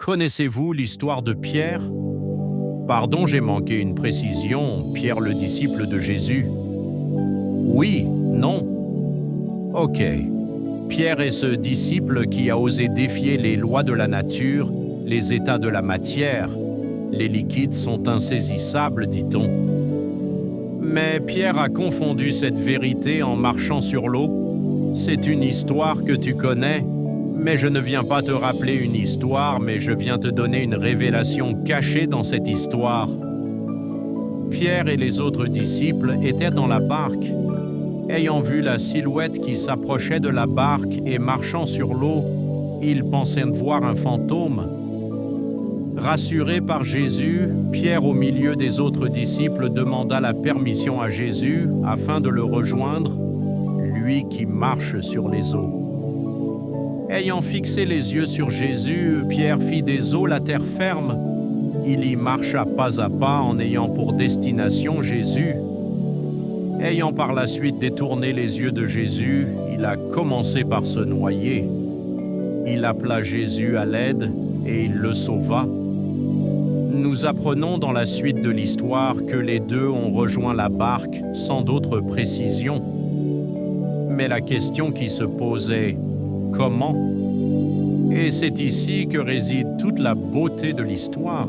Connaissez-vous l'histoire de Pierre? Pardon, j'ai manqué une précision. Pierre, le disciple de Jésus. Oui, non. Ok. Pierre est ce disciple qui a osé défier les lois de la nature, les états de la matière. Les liquides sont insaisissables, dit-on. Mais Pierre a confondu cette vérité en marchant sur l'eau. C'est une histoire que tu connais, mais je ne viens pas te rappeler une histoire, mais je viens te donner une révélation cachée dans cette histoire. Pierre et les autres disciples étaient dans la barque. Ayant vu la silhouette qui s'approchait de la barque et marchant sur l'eau, ils pensaient voir un fantôme. Rassuré par Jésus, Pierre, au milieu des autres disciples, demanda la permission à Jésus afin de le rejoindre, lui qui marche sur les eaux. Ayant fixé les yeux sur Jésus, Pierre fit des eaux la terre ferme. Il y marcha pas à pas en ayant pour destination Jésus. Ayant par la suite détourné les yeux de Jésus, il a commencé par se noyer. Il appela Jésus à l'aide et il le sauva. Nous apprenons dans la suite de l'histoire que les deux ont rejoint la barque sans d'autre précision. Mais la question qui se posait, comment? Et c'est ici que réside toute la beauté de l'histoire.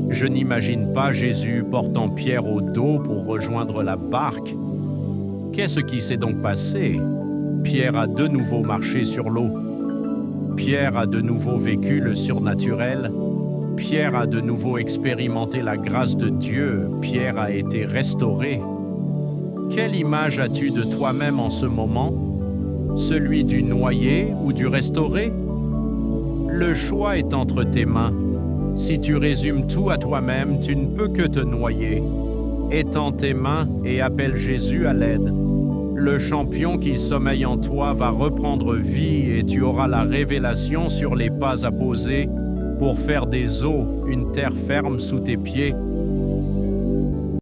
Je n'imagine pas Jésus portant Pierre au dos pour rejoindre la barque. Qu'est-ce qui s'est donc passé? Pierre a de nouveau marché sur l'eau. Pierre a de nouveau vécu le surnaturel. Pierre a de nouveau expérimenté la grâce de Dieu. Pierre a été restauré. Quelle image as-tu de toi-même en ce moment? Celui du noyé ou du restauré? Le choix est entre tes mains. Si tu résumes tout à toi-même, tu ne peux que te noyer. Étends tes mains et appelle Jésus à l'aide. Le champion qui sommeille en toi va reprendre vie et tu auras la révélation sur les pas à poser pour faire des eaux une terre ferme sous tes pieds.